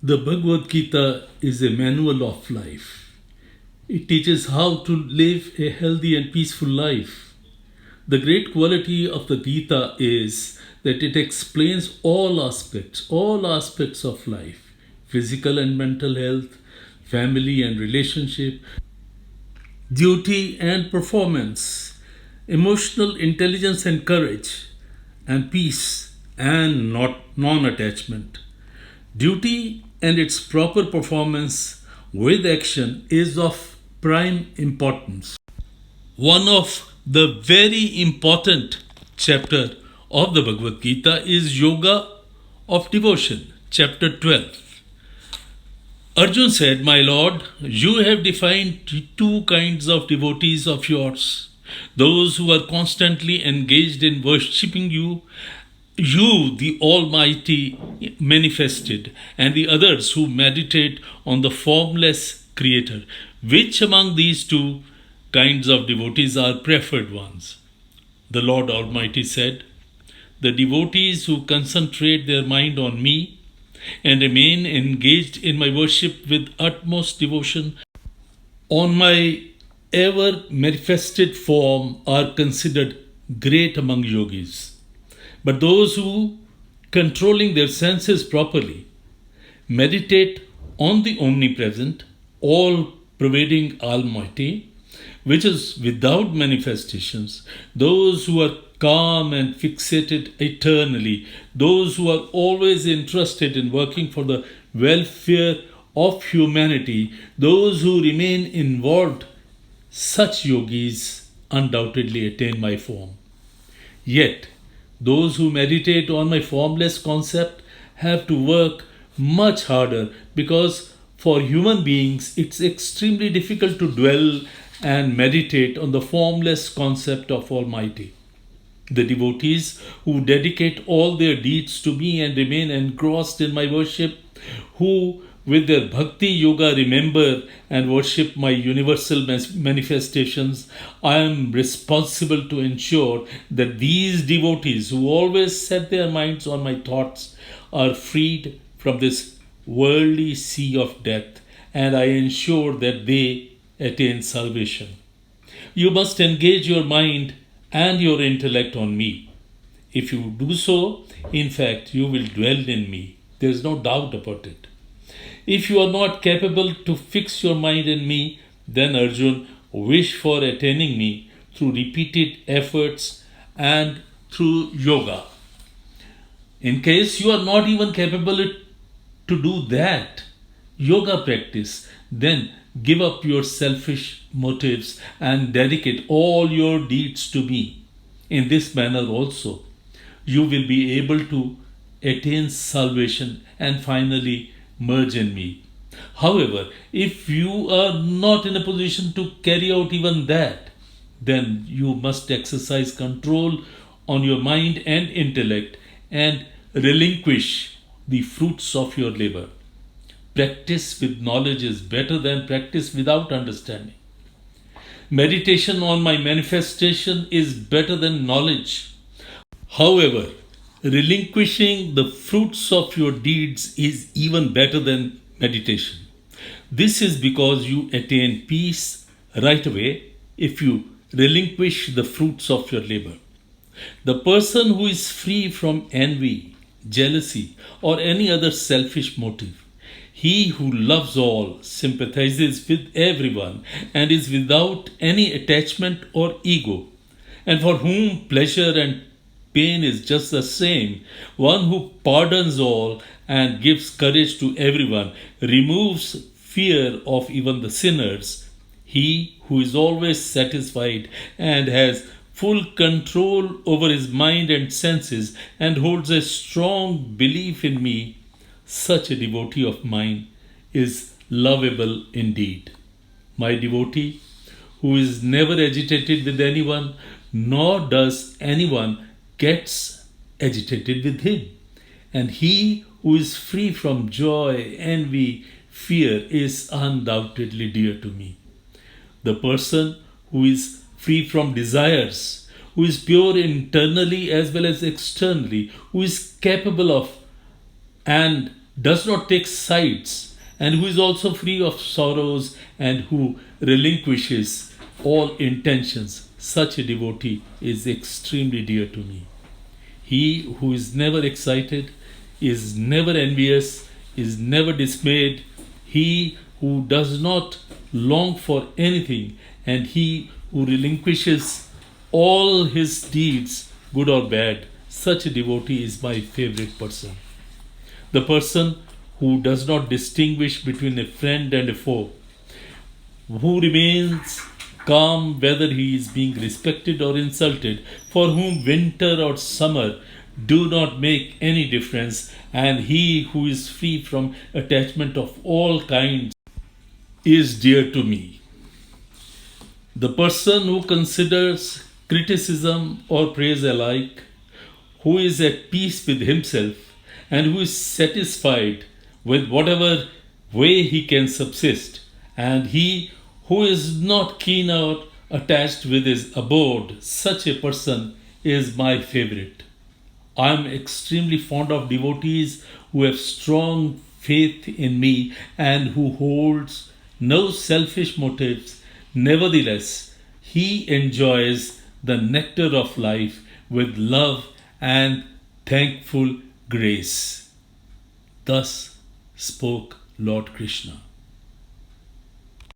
The Bhagavad Gita is a manual of life. It teaches how to live a healthy and peaceful life. The great quality of the Gita is that it explains all aspects of life, physical and mental health, family and relationship, duty and performance, emotional intelligence and courage, and peace and not non-attachment. Duty and its proper performance with action is of prime importance. One of the very important chapter of the Bhagavad Gita is Yoga of Devotion, chapter 12. Arjun said, "My lord, you have defined two kinds of devotees of yours. Those who are constantly engaged in worshipping you, the Almighty manifested, and the others who meditate on the formless Creator. Which among these two kinds of devotees are preferred ones?" The Lord Almighty said, "The devotees who concentrate their mind on me and remain engaged in my worship with utmost devotion on my ever manifested form are considered great among yogis. But those who, controlling their senses properly, meditate on the omnipresent, all-pervading Almighty, which is without manifestations, those who are calm and fixated eternally, those who are always interested in working for the welfare of humanity, those who remain involved, such yogis undoubtedly attain my form. Yet, those who meditate on my formless concept have to work much harder because for human beings it's extremely difficult to dwell and meditate on the formless concept of Almighty. The devotees who dedicate all their deeds to me and remain engrossed in my worship, who with their bhakti yoga remember and worship my universal manifestations, I am responsible to ensure that these devotees who always set their minds on my thoughts are freed from this worldly sea of death, and I ensure that they attain salvation. You must engage your mind and your intellect on me. If you do so, in fact, you will dwell in me. There is no doubt about it. If you are not capable to fix your mind in me, then Arjun, wish for attaining me through repeated efforts and through yoga. In case you are not even capable to do that, yoga practice, then give up your selfish motives and dedicate all your deeds to me. In this manner also, you will be able to attain salvation and finally merge in me. However, if you are not in a position to carry out even that, then you must exercise control on your mind and intellect and relinquish the fruits of your labor. Practice with knowledge is better than practice without understanding. Meditation on my manifestation is better than knowledge. However, relinquishing the fruits of your deeds is even better than meditation. This is because you attain peace right away if you relinquish the fruits of your labor. The person who is free from envy, jealousy, or any other selfish motive, he who loves all, sympathizes with everyone, and is without any attachment or ego, and for whom pleasure and pain is just the same, one who pardons all and gives courage to everyone, removes fear of even the sinners, he who is always satisfied and has full control over his mind and senses and holds a strong belief in me, such a devotee of mine is lovable indeed. My devotee, who is never agitated with anyone, nor does anyone gets agitated with him. And he who is free from joy, envy, fear is undoubtedly dear to me. The person who is free from desires, who is pure internally as well as externally, who is capable of and does not take sides, and who is also free of sorrows, and who relinquishes all intentions. Such a devotee is extremely dear to me. He who is never excited, is never envious, is never dismayed, he who does not long for anything, and he who relinquishes all his deeds, good or bad, such a devotee is my favorite person. The person who does not distinguish between a friend and a foe, who remains calm whether he is being respected or insulted, for whom winter or summer do not make any difference, and he who is free from attachment of all kinds is dear to me. The person who considers criticism or praise alike, who is at peace with himself, and who is satisfied with whatever way he can subsist, and he who is not keen or attached with his abode, such a person is my favorite. I am extremely fond of devotees who have strong faith in me and who holds no selfish motives. Nevertheless, he enjoys the nectar of life with love and thankful grace. Thus spoke Lord Krishna.